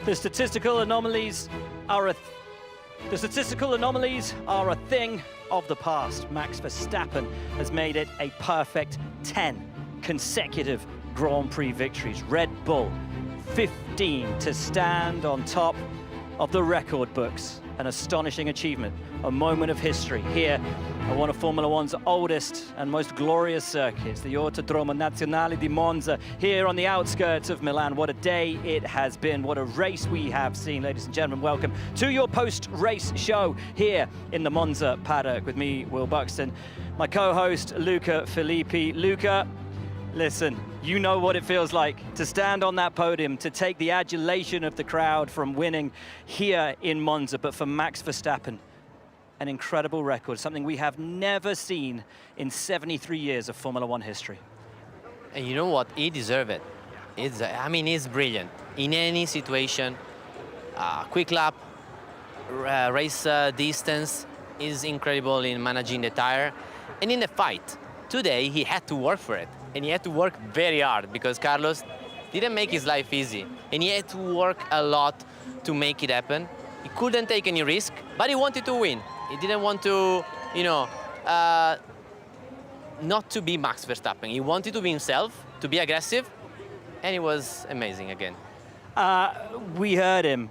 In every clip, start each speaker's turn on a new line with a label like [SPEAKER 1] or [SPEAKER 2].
[SPEAKER 1] The statistical anomalies are a thing of the past. Max Verstappen has made it a perfect 10 consecutive Grand Prix victories. Red Bull, 15 to stand on top of the record books. An astonishing achievement, a moment of history here at one of Formula One's oldest and most glorious circuits, the Autodromo Nazionale di Monza, here on the outskirts of Milan. What a day it has been, what a race we have seen. Ladies and gentlemen, welcome to your post-race show here in the Monza paddock with me, Will Buxton, my co-host, Luca Filippi. Luca, listen, you know what it feels like to stand on that podium, to take the adulation of the crowd from winning here in Monza. But for Max Verstappen, an incredible record, something we have never seen in 73 years of Formula One history.
[SPEAKER 2] And you know what? He deserves it. He's brilliant. In any situation, quick lap, race distance, is incredible in managing the tire. And in the fight, today he had to work for it. And he had to work very hard because Carlos didn't make his life easy. And he had to work a lot to make it happen. He couldn't take any risk, but he wanted to win. He didn't want to, not to be Max Verstappen. He wanted to be himself, to be aggressive, and it was amazing again.
[SPEAKER 1] We heard him,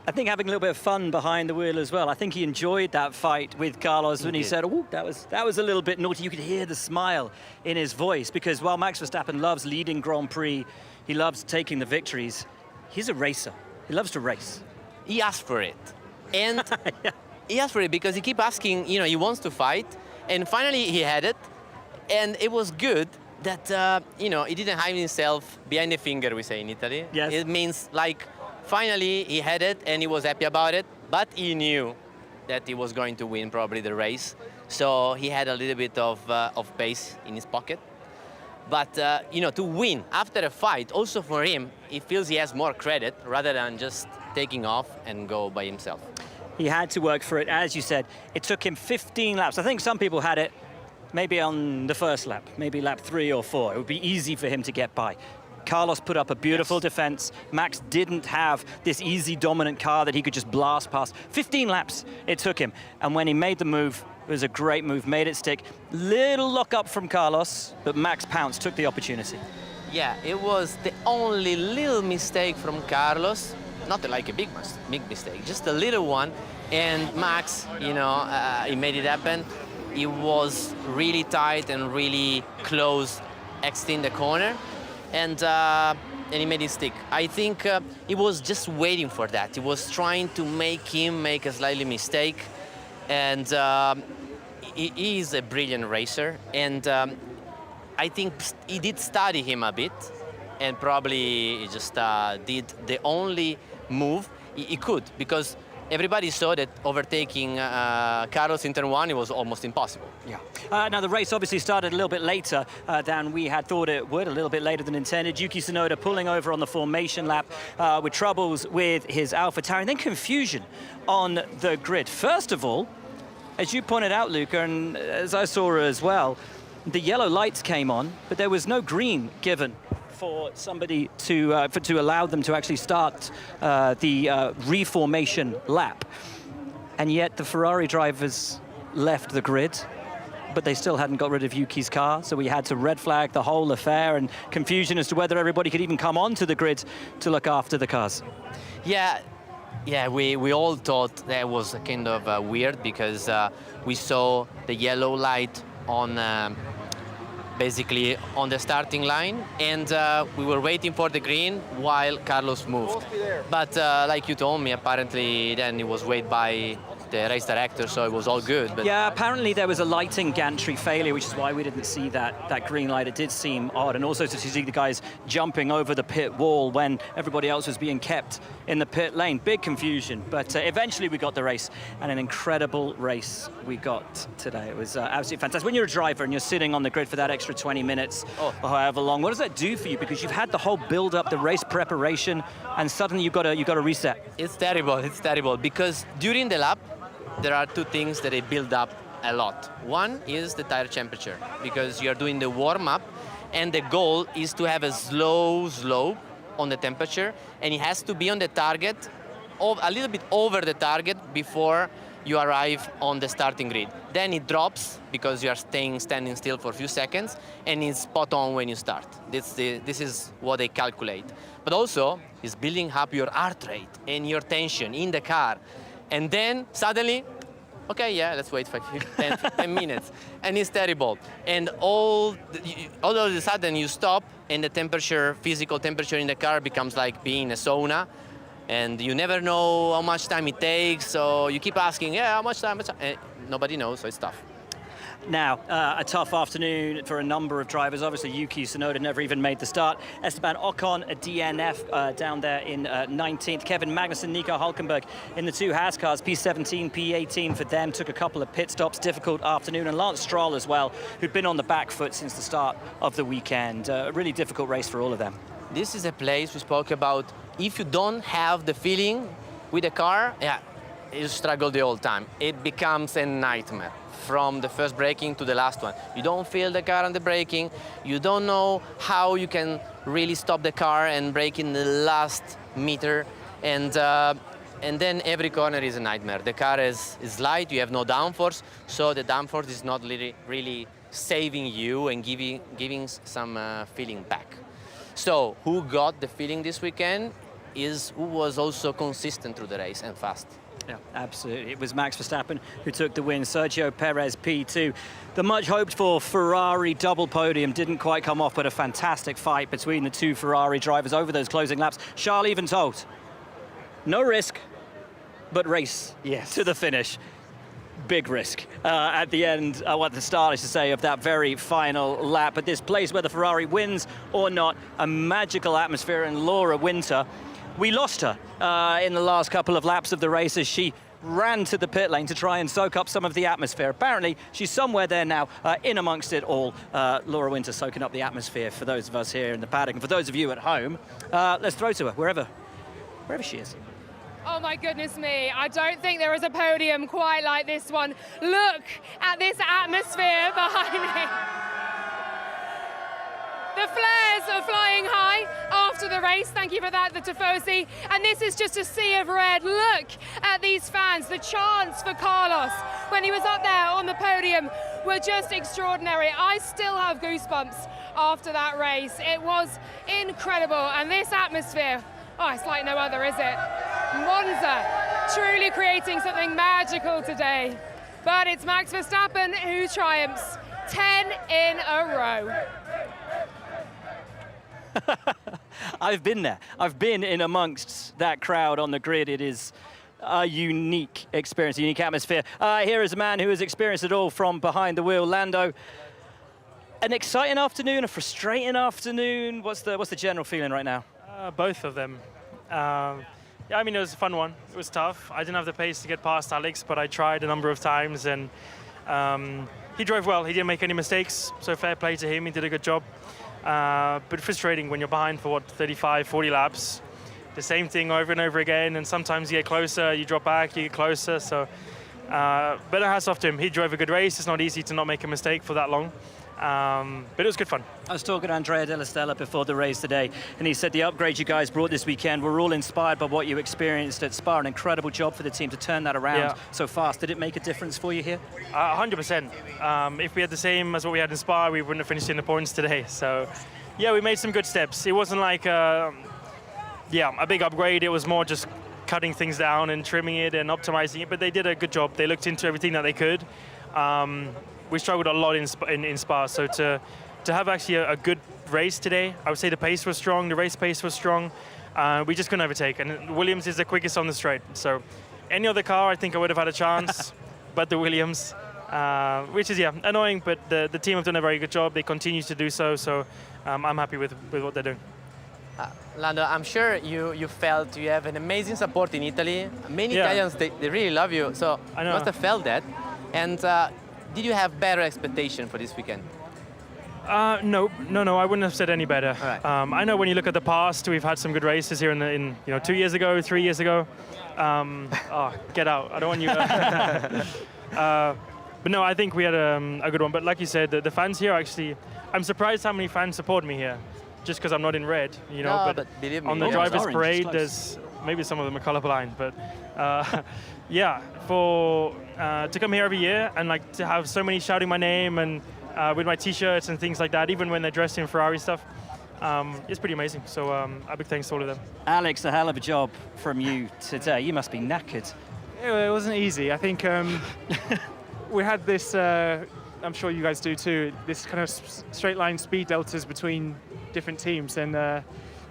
[SPEAKER 1] I think, having a little bit of fun behind the wheel as well. I think he enjoyed that fight with Carlos when he said, oh, that was a little bit naughty. You could hear the smile in his voice, because while Max Verstappen loves leading Grand Prix, he loves taking the victories, he's a racer. He loves to race.
[SPEAKER 2] He asked for it. And
[SPEAKER 1] yeah.
[SPEAKER 2] He asked for it because he kept asking, he wants to fight. And finally he had it. And it was good that, he didn't hide himself behind the finger, we say in Italy.
[SPEAKER 1] Yes.
[SPEAKER 2] It means, like, finally he had it and he was happy about it, but he knew that he was going to win probably the race. So he had a little bit of pace in his pocket. But, to win after a fight, also for him, he feels he has more credit rather than just taking off and go by himself.
[SPEAKER 1] He had to work for it, as you said. It took him 15 laps. I think some people had it maybe on the first lap, maybe lap 3 or 4. It would be easy for him to get by. Carlos put up a beautiful defense. Max didn't have this easy, dominant car that he could just blast past. 15 laps it took him. And when he made the move, it was a great move, made it stick. Little lock up from Carlos, but Max pounced, took the opportunity.
[SPEAKER 2] Yeah, it was the only little mistake from Carlos. Not like a big mistake, just a little one. And Max, he made it happen. He was really tight and really close, exiting the corner. And he made it stick. I think he was just waiting for that. He was trying to make him make a slightly mistake. And he is a brilliant racer. And I think he did study him a bit. And probably he just did the only move he could, because everybody saw that overtaking Carlos in turn 1, it was almost impossible.
[SPEAKER 1] Yeah. Now the race obviously started a little bit later than we had thought it would, a little bit later than intended. Yuki Tsunoda pulling over on the formation lap with troubles with his AlphaTauri, and then confusion on the grid. First of all, as you pointed out, Luca, and as I saw as well, the yellow lights came on, but there was no green given for somebody to allow them to actually start the reformation lap. And yet the Ferrari drivers left the grid, but they still hadn't got rid of Yuki's car, so we had to red flag the whole affair, and confusion as to whether everybody could even come onto the grid to look after the cars.
[SPEAKER 2] Yeah, we all thought that was kind of weird, because we saw the yellow light on basically on the starting line, and we were waiting for the green while Carlos moved. But like you told me, apparently then it was weighed by the race director, so it was all good. But
[SPEAKER 1] yeah, apparently there was a lighting gantry failure, which is why we didn't see that green light. It did seem odd, and also to see the guys jumping over the pit wall when everybody else was being kept in the pit lane. Big confusion, but eventually we got the race, and an incredible race we got today. It was absolutely fantastic. When you're a driver and you're sitting on the grid for that extra 20 minutes or however long, what does that do for you? Because you've had the whole build up, the race preparation, and suddenly you've got to reset.
[SPEAKER 2] It's terrible, because during the lap, there are two things that they build up a lot. One is the tire temperature, because you're doing the warm-up, and the goal is to have a slow on the temperature, and it has to be on the target, a little bit over the target before you arrive on the starting grid. Then it drops because you are standing still for a few seconds, and it's spot on when you start. This is what they calculate. But also, it's building up your heart rate and your tension in the car. And then suddenly, okay, yeah, let's wait for 10 minutes. And it's terrible. And all of a sudden you stop, and the temperature, physical temperature in the car becomes like being in a sauna. And you never know how much time it takes, so you keep asking, yeah, how much time? And nobody knows, so it's tough.
[SPEAKER 1] Now, a tough afternoon for a number of drivers. Obviously, Yuki Tsunoda never even made the start. Esteban Ocon, a DNF down there in 19th. Kevin Magnussen, Nico Hulkenberg in the two Haas cars, P17, P18 for them. Took a couple of pit stops, difficult afternoon. And Lance Stroll as well, who'd been on the back foot since the start of the weekend. A really difficult race for all of them.
[SPEAKER 2] This is a place we spoke about. If you don't have the feeling with the car, yeah, you struggle the whole time. It becomes a nightmare from the first braking to the last one. You don't feel the car on the braking. You don't know how you can really stop the car and brake in the last meter. And then every corner is a nightmare. The car is light, you have no downforce, so the downforce is not really saving you and giving some feeling back. So who got the feeling this weekend is who was also consistent through the race and fast.
[SPEAKER 1] Yeah, absolutely. It was Max Verstappen who took the win. Sergio Perez, P2. The much hoped for Ferrari double podium didn't quite come off, but a fantastic fight between the two Ferrari drivers over those closing laps. Charles even told, no risk, but race to the finish. Big risk at the end, at the start, I should say, of that very final lap. But this place, whether Ferrari wins or not, a magical atmosphere. And Laura Winter, we lost her in the last couple of laps of the race as she ran to the pit lane to try and soak up some of the atmosphere. Apparently, she's somewhere there now, in amongst it all. Laura Winter soaking up the atmosphere for those of us here in the paddock. And for those of you at home, let's throw to her, wherever she is.
[SPEAKER 3] Oh my goodness me, I don't think there is a podium quite like this one. Look at this atmosphere behind me. The flares are flying high after the race. Thank you for that, the Tifosi. And this is just a sea of red. Look at these fans. The chants for Carlos when he was up there on the podium were just extraordinary. I still have goosebumps after that race. It was incredible. And this atmosphere, oh, it's like no other, is it? Monza, truly creating something magical today. But it's Max Verstappen who triumphs, 10 in a row.
[SPEAKER 1] I've been there. I've been in amongst that crowd on the grid. It is a unique experience, a unique atmosphere. Here is a man who has experienced it all from behind the wheel. Lando, an exciting afternoon, a frustrating afternoon. What's the general feeling right now?
[SPEAKER 4] Both of them. Yeah, I mean, it was a fun one. It was tough. I didn't have the pace to get past Alex, but I tried a number of times, and he drove well. He didn't make any mistakes, so fair play to him. He did a good job. But frustrating when you're behind for, 35, 40 laps. The same thing over and over again, and sometimes you get closer, you drop back, you get closer. So, but hats off to him. He drove a good race. It's not easy to not make a mistake for that long. But it was good fun.
[SPEAKER 1] I was talking to Andrea Della Stella before the race today, and he said the upgrades you guys brought this weekend were all inspired by what you experienced at Spa. An incredible job for the team to turn that around so fast. Did it make a difference for you here?
[SPEAKER 4] 100%. If we had the same as what we had in Spa, we wouldn't have finished in the points today. So, yeah, we made some good steps. It wasn't like, a big upgrade. It was more just cutting things down and trimming it and optimizing it. But they did a good job. They looked into everything that they could. We struggled a lot in Spa, so to have actually a good race today, I would say the pace was strong, the race pace was strong. We just couldn't overtake, and Williams is the quickest on the straight. So any other car, I think I would have had a chance, but the Williams, which is, annoying, but the team have done a very good job. They continue to do so, so I'm happy with what they're doing.
[SPEAKER 2] Lando, I'm sure you felt you have an amazing support in Italy. Many Italians, they really love you, so you must have felt that. And did you have better expectation for this weekend?
[SPEAKER 4] No, I wouldn't have said any better.
[SPEAKER 2] Right.
[SPEAKER 4] I know when you look at the past, we've had some good races here in 2 years ago, 3 years ago. Get out! I don't want you. But no, I think we had a good one. But like you said, the fans here actually, I'm surprised how many fans support me here. just because I'm not in red, you know.
[SPEAKER 2] No, but believe me,
[SPEAKER 4] on the
[SPEAKER 2] yeah.
[SPEAKER 4] drivers'
[SPEAKER 1] Orange,
[SPEAKER 4] parade,
[SPEAKER 1] it's close.
[SPEAKER 4] there's maybe some of them are colorblind, but yeah, for to come here every year and like to have so many shouting my name and with my T-shirts and things like that, even when they're dressed in Ferrari stuff, it's pretty amazing. So a big thanks to all of them.
[SPEAKER 1] Alex, a hell of a job from you today. You must be knackered.
[SPEAKER 5] It wasn't easy. I think we had this, I'm sure you guys do too, this kind of straight line speed deltas between different teams. And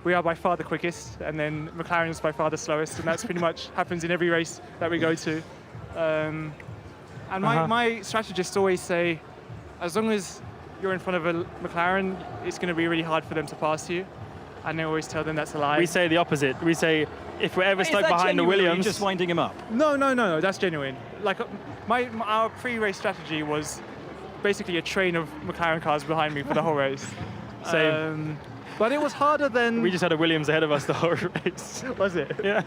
[SPEAKER 5] we are by far the quickest, and then McLaren's by far the slowest. And that's pretty much happens in every race that we go to. And my strategists always say, as long as you're in front of a McLaren, it's going to be really hard for them to pass you. And I always tell them that's a lie.
[SPEAKER 4] We say the opposite. We say if we're ever
[SPEAKER 1] Is
[SPEAKER 4] stuck
[SPEAKER 1] that
[SPEAKER 4] behind the
[SPEAKER 1] genuine, or are you
[SPEAKER 4] Williams,
[SPEAKER 1] just winding him up?
[SPEAKER 5] No, that's genuine. Like our pre-race strategy was basically a train of McLaren cars behind me for the whole race.
[SPEAKER 4] Same.
[SPEAKER 5] But it was harder than...
[SPEAKER 4] we just had a Williams ahead of us the whole race.
[SPEAKER 5] Was it?
[SPEAKER 4] Yeah.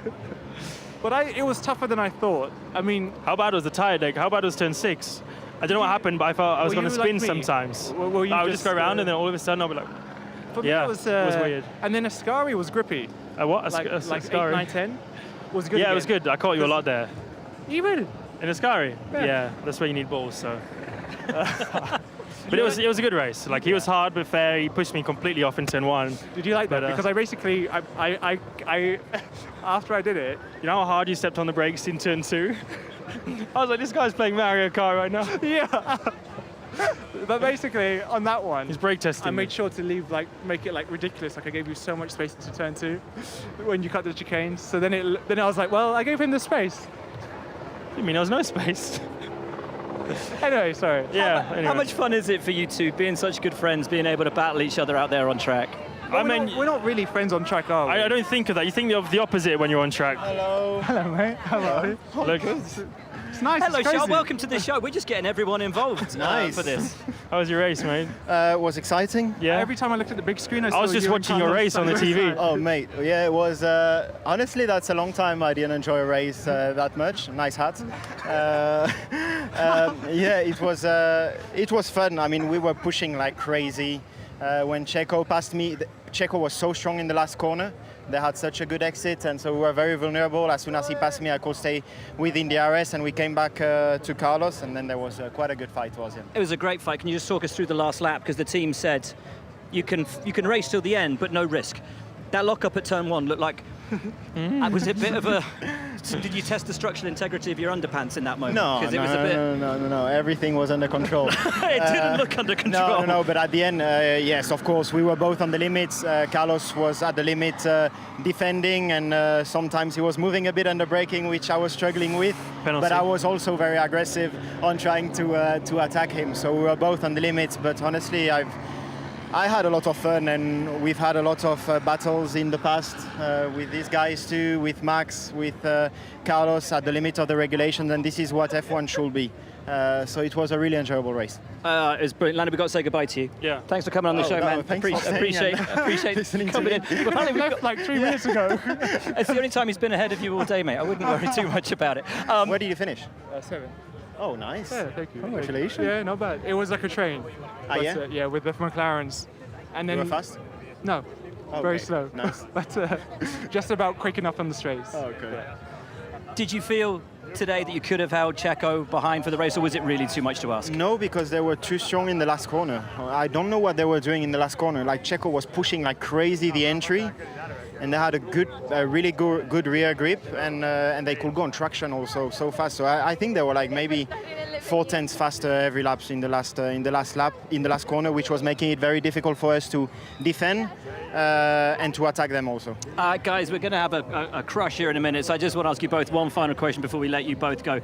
[SPEAKER 5] But it was tougher than I thought. I mean...
[SPEAKER 4] How bad was the tire deck? How bad was turn 6? I don't know what happened, but I thought I was
[SPEAKER 5] Were
[SPEAKER 4] going to
[SPEAKER 5] you
[SPEAKER 4] spin
[SPEAKER 5] like me?
[SPEAKER 4] sometimes.
[SPEAKER 5] Were you
[SPEAKER 4] I would just go
[SPEAKER 5] just,
[SPEAKER 4] around and then all of a sudden I'll be like,
[SPEAKER 5] For me,
[SPEAKER 4] Yeah,
[SPEAKER 5] it was
[SPEAKER 4] weird.
[SPEAKER 5] And then Ascari was grippy.
[SPEAKER 4] what?
[SPEAKER 5] Like
[SPEAKER 4] Ascari?
[SPEAKER 5] 8, 9, 10 was good.
[SPEAKER 4] Yeah, it was
[SPEAKER 5] again.
[SPEAKER 4] good. I caught you a lot there.
[SPEAKER 5] Even?
[SPEAKER 4] In Ascari?
[SPEAKER 5] Yeah.
[SPEAKER 4] Yeah, that's where you need balls, so. But it was a good race. Like, he was hard but fair. He pushed me completely off in turn 1.
[SPEAKER 5] Did you like that?
[SPEAKER 4] But,
[SPEAKER 5] Because I basically, I after I did it,
[SPEAKER 4] You know how hard you stepped on the brakes in turn 2? I was like, this guy's playing Mario Kart right now.
[SPEAKER 5] yeah. But basically, on that one,
[SPEAKER 4] He's brake testing.
[SPEAKER 5] I made sure to make it like ridiculous. Like I gave you so much space to turn 2 when you cut the chicanes. So then I was like, well, I gave him the space.
[SPEAKER 4] You mean there was no space?
[SPEAKER 5] Anyway, sorry.
[SPEAKER 4] Yeah, anyway.
[SPEAKER 1] How much fun is it for you two, being such good friends, being able to battle each other out there on track?
[SPEAKER 4] I mean,
[SPEAKER 5] we're not really friends on track, are we?
[SPEAKER 4] I don't think of that. You think of the opposite when you're on track.
[SPEAKER 5] Hello, mate. How are you?
[SPEAKER 4] Look,
[SPEAKER 5] It's nice.
[SPEAKER 1] Hello,
[SPEAKER 5] it's
[SPEAKER 1] Charles.
[SPEAKER 5] crazy.
[SPEAKER 1] Welcome to the show. We're just getting everyone involved
[SPEAKER 6] Nice.
[SPEAKER 1] for this.
[SPEAKER 4] how was your race, mate?
[SPEAKER 6] Was exciting.
[SPEAKER 4] Yeah.
[SPEAKER 5] Every time I looked at the big screen, I
[SPEAKER 4] was
[SPEAKER 5] saw
[SPEAKER 4] just
[SPEAKER 5] you and
[SPEAKER 4] watching your
[SPEAKER 5] Carlos
[SPEAKER 4] race on the
[SPEAKER 5] side by
[SPEAKER 4] TV.
[SPEAKER 5] side.
[SPEAKER 6] Oh, mate. Yeah, it was. Honestly, that's a long time I didn't enjoy a race that much. Nice hat. Yeah, it was fun. I mean, we were pushing like crazy. When Checo passed me, Checo was so strong in the last corner. They had such a good exit, and so we were very vulnerable. As soon as he passed me, I could stay within the RS, and we came back to Carlos, and then there was quite a good fight towards him.
[SPEAKER 1] It was a great fight. Can you just talk us through the last lap? Because the team said you can race till the end, but no risk. That lock-up at turn 1 looked like... was it a bit of a... Did you test the structural integrity of your underpants in that moment?
[SPEAKER 6] No,
[SPEAKER 1] 'Cause it was a bit...
[SPEAKER 6] no. Everything was under control.
[SPEAKER 1] It didn't look under control.
[SPEAKER 6] No. But at the end, yes, of course, we were both on the limits. Carlos was at the limit defending, and sometimes he was moving a bit under braking, which I was struggling with.
[SPEAKER 4] Penalty.
[SPEAKER 6] But I was also very aggressive on trying to attack him. So we were both on the limits. But honestly, I had a lot of fun, and we've had a lot of battles in the past with these guys too, with Max, with Carlos at the limit of the regulations, and this is what F1 should be. So it was a really enjoyable race.
[SPEAKER 1] It was brilliant. Lanny, we've got to say goodbye to you.
[SPEAKER 4] Yeah.
[SPEAKER 1] Thanks for coming on the show,
[SPEAKER 6] no,
[SPEAKER 1] man.
[SPEAKER 6] thanks for staying
[SPEAKER 1] Appreciate
[SPEAKER 6] listening to
[SPEAKER 1] coming
[SPEAKER 6] me.
[SPEAKER 1] in. Well, apparently we've got,
[SPEAKER 5] Like 3 minutes ago.
[SPEAKER 1] it's the only time he's been ahead of you all day, mate. I wouldn't worry too much about it.
[SPEAKER 6] Where did you finish?
[SPEAKER 5] 7.
[SPEAKER 6] Oh, nice.
[SPEAKER 5] Yeah, thank you.
[SPEAKER 6] Congratulations.
[SPEAKER 5] Yeah, not bad. It was like a train. But,
[SPEAKER 6] yeah?
[SPEAKER 5] yeah, with the McLarens. And
[SPEAKER 6] You
[SPEAKER 5] then
[SPEAKER 6] were fast?
[SPEAKER 5] No, very
[SPEAKER 6] Okay,
[SPEAKER 5] slow.
[SPEAKER 6] nice.
[SPEAKER 5] But just about quick enough on the straights.
[SPEAKER 6] Oh, okay.
[SPEAKER 1] Did you feel today that you could have held Checo behind for the race, or was it really too much to ask?
[SPEAKER 6] No, because they were too strong in the last corner. I don't know what they were doing in the last corner. Like Checo was pushing like crazy the entry, and they had a really good rear grip, and they could go on traction also so fast. So I think they were like maybe 4/10 faster every lap in the last corner, which was making it very difficult for us to defend and to attack them also.
[SPEAKER 1] Guys, we're going to have a crush here in a minute, so I just want to ask you both one final question before we let you both go.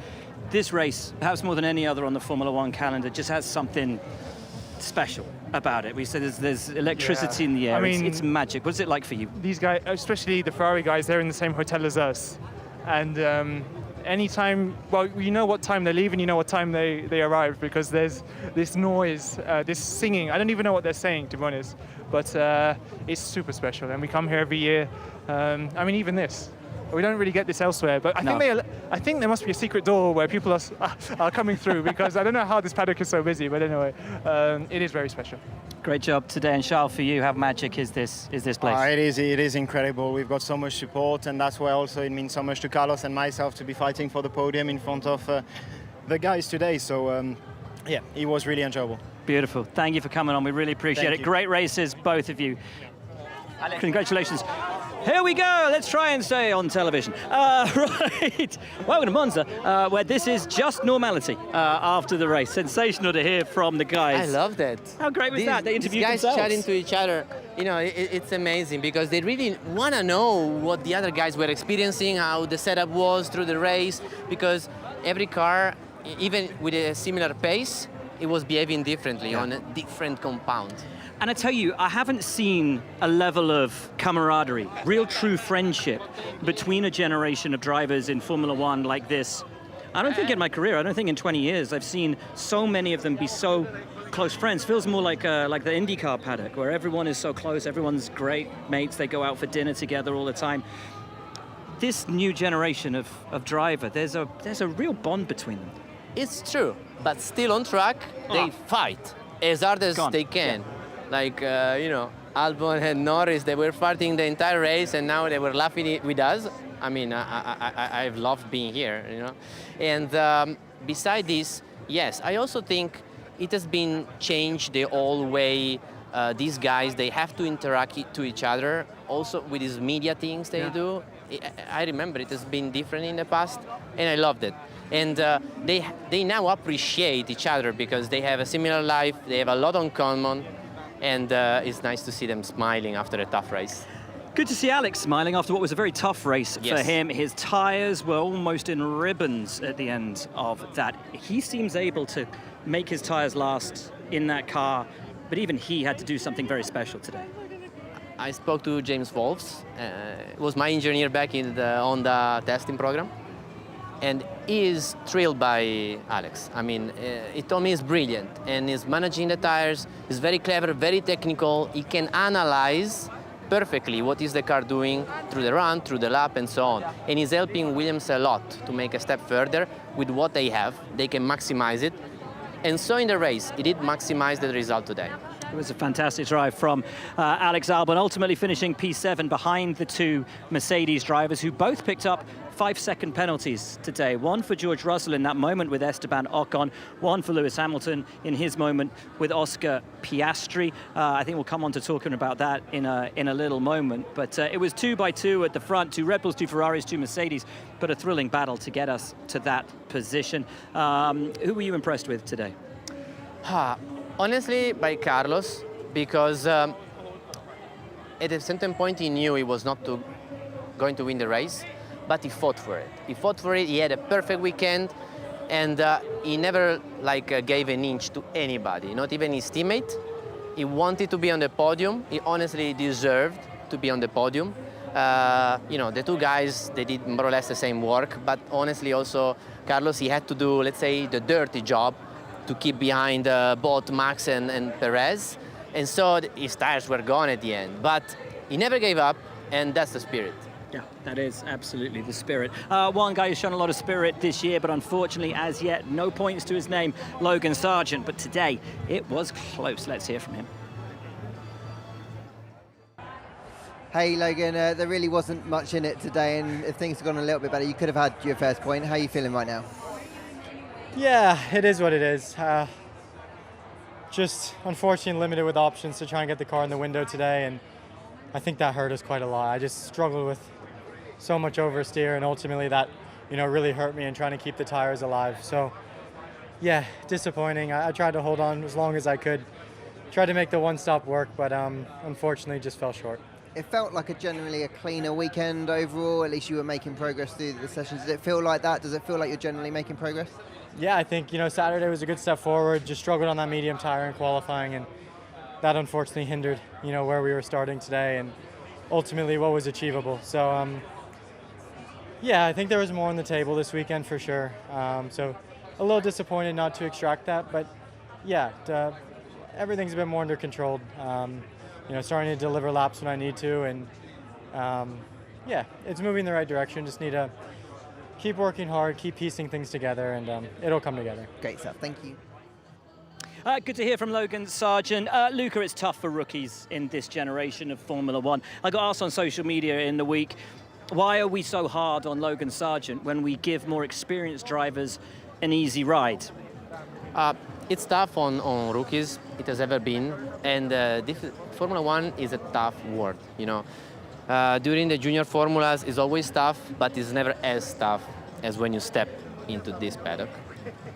[SPEAKER 1] This race, perhaps more than any other on the Formula One calendar, just has something special about it. We said there's electricity in the air.
[SPEAKER 5] I mean,
[SPEAKER 1] it's magic. What's it like for you?
[SPEAKER 5] These guys, especially the Ferrari guys, they're in the same hotel as us. And anytime, well, you know what time they leave and you know what time they arrive, because there's this noise, this singing. I don't even know what they're saying, to be honest. But it's super special. And we come here every year. I mean, even this. We don't really get this elsewhere, but
[SPEAKER 1] No.
[SPEAKER 5] I think there must be a secret door where people are coming through, because I don't know how this paddock is so busy, but anyway, it is very special.
[SPEAKER 1] Great job today. And Charles, for you, how magic is this place?
[SPEAKER 6] It is incredible. We've got so much support, and that's why also it means so much to Carlos and myself to be fighting for the podium in front of the guys today. So yeah, it was really enjoyable.
[SPEAKER 1] Beautiful. Thank you for coming on. We really appreciate
[SPEAKER 6] Thank
[SPEAKER 1] it.
[SPEAKER 6] you.
[SPEAKER 1] Great races, both of you. Congratulations. Here we go. Let's try and stay on television. Right. Welcome to Monza, where this is just normality after the race. Sensational to hear from the guys.
[SPEAKER 2] I love that.
[SPEAKER 1] How great was that? They interviewed
[SPEAKER 2] these guys
[SPEAKER 1] themselves.
[SPEAKER 2] chatting to each other. You know, it's amazing because they really want to know what the other guys were experiencing, how the setup was through the race, because every car, even with a similar pace, it was behaving differently on a different compound.
[SPEAKER 1] And I tell you, I haven't seen a level of camaraderie, real true friendship between a generation of drivers in Formula One like this. I don't think in my career, I don't think in 20 years, I've seen so many of them be so close friends. Feels more like the IndyCar paddock, where everyone is so close, everyone's great mates, they go out for dinner together all the time. This new generation of driver, there's a real bond between them.
[SPEAKER 2] It's true, but still on track, they fight as hard as they can. Like, you know, Albon and Norris, they were fighting the entire race, and now they were laughing with us. I mean, I've loved being here, you know. And beside this, yes, I also think it has been changed the whole way these guys, they have to interact to each other, also with these media things they do. I remember it has been different in the past, and I loved it. And they now appreciate each other because they have a similar life, they have a lot in common, and it's nice to see them smiling after a tough race.
[SPEAKER 1] Good to see Alex smiling after what was a very tough race for him. His tyres were almost in ribbons at the end of that. He seems able to make his tyres last in that car, but even he had to do something very special today.
[SPEAKER 2] I spoke to James Wolfs, was my engineer back in the Honda testing program, and he is thrilled by Alex. I mean, he told me he's brilliant, and he's managing the tires, he's very clever, very technical, he can analyze perfectly what is the car doing through the run, through the lap, and so on. And he's helping Williams a lot to make a step further with what they have. They can maximize it. And so in the race, he did maximize the result today.
[SPEAKER 1] It was a fantastic drive from Alex Albon, ultimately finishing P7 behind the two Mercedes drivers who both picked up 5-second penalties today. One for George Russell in that moment with Esteban Ocon, one for Lewis Hamilton in his moment with Oscar Piastri. I think we'll come on to talking about that in a little moment. But it was 2 by 2 at the front, 2 Red Bulls, 2 Ferraris, 2 Mercedes, but a thrilling battle to get us to that position. Who were you impressed with today?
[SPEAKER 2] Honestly, by Carlos, because at a certain point he knew he was not going to win the race, but he fought for it. He fought for it, he had a perfect weekend, and he never gave an inch to anybody, not even his teammate. He wanted to be on the podium. He honestly deserved to be on the podium. You know, the two guys, they did more or less the same work, but honestly also, Carlos, he had to do, let's say, the dirty job to keep behind both Max and Perez. And so his tires were gone at the end. But he never gave up, and that's the spirit.
[SPEAKER 1] Yeah, that is absolutely the spirit. One guy who's shown a lot of spirit this year, but unfortunately, as yet, no points to his name, Logan Sargent. But today, it was close. Let's hear from him.
[SPEAKER 7] Hey Logan, there really wasn't much in it today, and if things had gone a little bit better, you could have had your first point. How are you feeling right now?
[SPEAKER 8] Yeah, it is what it is. Just unfortunately limited with options to try and get the car in the window today, and I think that hurt us quite a lot. I just struggled with so much oversteer, and ultimately that, you know, really hurt me in trying to keep the tires alive. So, yeah, disappointing. I tried to hold on as long as I could, tried to make the one-stop work, but unfortunately just fell short.
[SPEAKER 7] It felt like generally a cleaner weekend overall. At least you were making progress through the sessions. Does it feel like that? Does it feel like you're generally making progress?
[SPEAKER 8] Yeah, I think, you know, Saturday was a good step forward. Just struggled on that medium tire in qualifying, and that unfortunately hindered, you know, where we were starting today and ultimately what was achievable. So, yeah, I think there was more on the table this weekend for sure. So a little disappointed not to extract that, but yeah, everything's been more under control. You know, starting to deliver laps when I need to, and Yeah, it's moving in the right direction. Just need to keep working hard, keep piecing things together, and it'll come together.
[SPEAKER 7] Great stuff. Thank you.
[SPEAKER 1] Good to hear from Logan Sargent. Luca, it's tough for rookies in this generation of Formula One. I got asked on social media in the week, why are we so hard on Logan Sargent when we give more experienced drivers an easy ride?
[SPEAKER 2] It's tough on rookies, it has ever been, and Formula One is a tough world, you know. During the junior formulas is always tough, but it's never as tough as when you step into this paddock.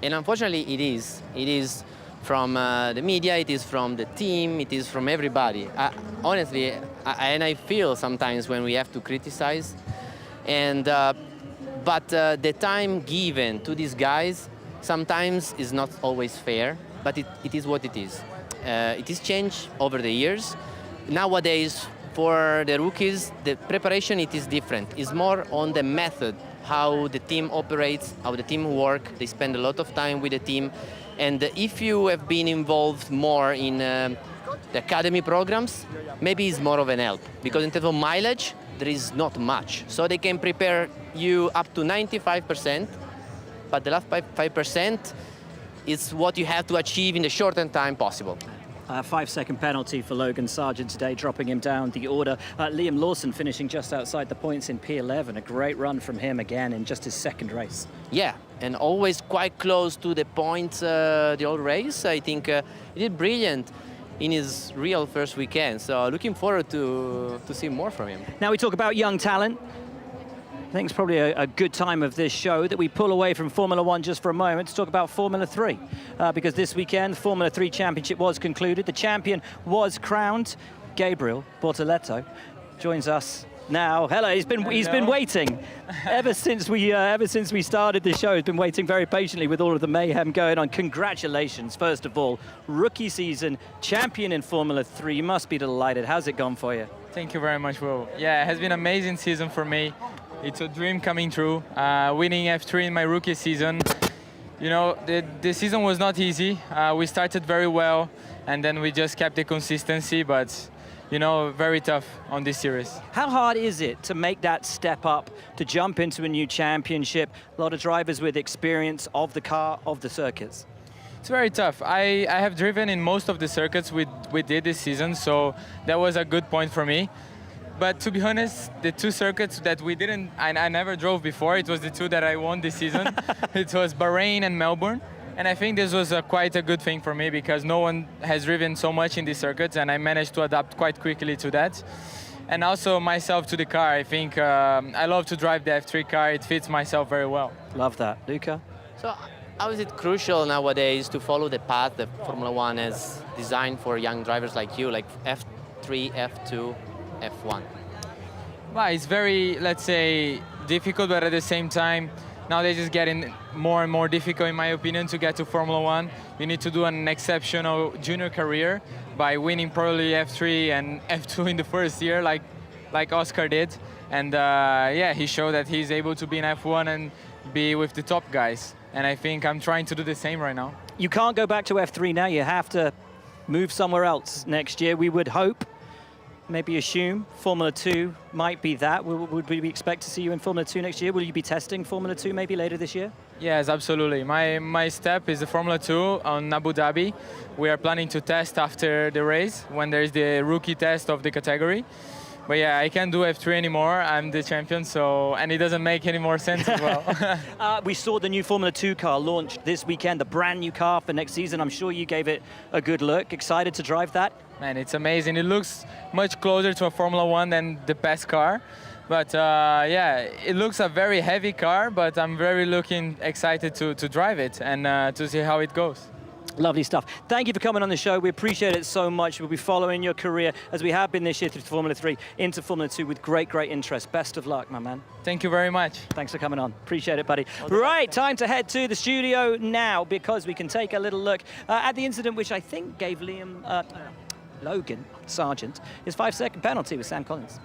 [SPEAKER 2] And unfortunately it is. It is from the media, it is from the team, it is from everybody. Honestly, I feel sometimes when we have to criticize, but the time given to these guys sometimes is not always fair, but it is what it is. It is changed over the years. Nowadays, for the rookies, the preparation it is different. It's more on the method, how the team operates, how the team work. They spend a lot of time with the team. And if you have been involved more in the academy programs, maybe it's more of an help. Because in terms of mileage, there is not much. So they can prepare you up to 95%, but the last 5% is what you have to achieve in the shortest time possible.
[SPEAKER 1] 5-second penalty for Logan Sargent today, dropping him down the order. Liam Lawson finishing just outside the points in P11. A great run from him again in just his second race.
[SPEAKER 2] Yeah, and always quite close to the points the whole race. I think he did brilliant in his real first weekend. So looking forward to see more from him.
[SPEAKER 1] Now we talk about young talent. I think it's probably a good time of this show that we pull away from Formula One just for a moment to talk about Formula 3. Because this weekend, the Formula 3 Championship was concluded. The champion was crowned. Gabriel Bortoleto joins us now. Hello, he's been waiting ever since we started the show. He's been waiting very patiently with all of the mayhem going on. Congratulations, first of all, rookie season champion in Formula 3. You must be delighted. How's it gone for you?
[SPEAKER 9] Thank you very much, Will. Yeah, it has been an amazing season for me. It's a dream coming true. Winning F3 in my rookie season. You know, the season was not easy. We started very well, and then we just kept the consistency, but you know, very tough on this series.
[SPEAKER 1] How hard is it to make that step up, to jump into a new championship? A lot of drivers with experience of the car, of the circuits.
[SPEAKER 9] It's very tough. I have driven in most of the circuits we did this season, so that was a good point for me. But to be honest, the two circuits that I never drove before, it was the two that I won this season. It was Bahrain and Melbourne. And I think this was quite a good thing for me because no one has driven so much in these circuits, and I managed to adapt quite quickly to that. And also myself to the car. I think I love to drive the F3 car. It fits myself very well.
[SPEAKER 1] Love that. Luca?
[SPEAKER 2] So how is it crucial nowadays to follow the path that Formula One has designed for young drivers like you, like F3, F2, F1?
[SPEAKER 9] Well, it's very, let's say, difficult, but at the same time, nowadays it's getting more and more difficult, in my opinion, to get to Formula One. You need to do an exceptional junior career by winning probably F3 and F2 in the first year, like Oscar did. And yeah, he showed that he's able to be in F1 and be with the top guys. And I think I'm trying to do the same right now.
[SPEAKER 1] You can't go back to F3 now. You have to move somewhere else next year. We would hope, maybe assume, Formula 2 might be that. Would we expect to see you in Formula 2 next year? Will you be testing Formula 2 maybe later this year?
[SPEAKER 9] Yes, absolutely. My step is the Formula 2 on Abu Dhabi. We are planning to test after the race when there is the rookie test of the category. But yeah, I can't do F3 anymore. I'm the champion, and it doesn't make any more sense as well.
[SPEAKER 1] We saw the new Formula 2 car launched this weekend, the brand new car for next season. I'm sure you gave it a good look. Excited to drive that?
[SPEAKER 9] Man, it's amazing. It looks much closer to a Formula 1 than the best car. But yeah, it looks a very heavy car, but I'm very excited to drive it and to see how it goes.
[SPEAKER 1] Lovely stuff. Thank you for coming on the show. We appreciate it so much. We'll be following your career, as we have been this year, through Formula 3 into Formula 2 with great interest. Best of luck, my man.
[SPEAKER 9] Thank you very much.
[SPEAKER 1] Thanks for coming on. Appreciate it, buddy. Right, time to head to the studio now because we can take a little look at the incident which I think gave Logan Sargent his 5-second penalty with Sam Collins.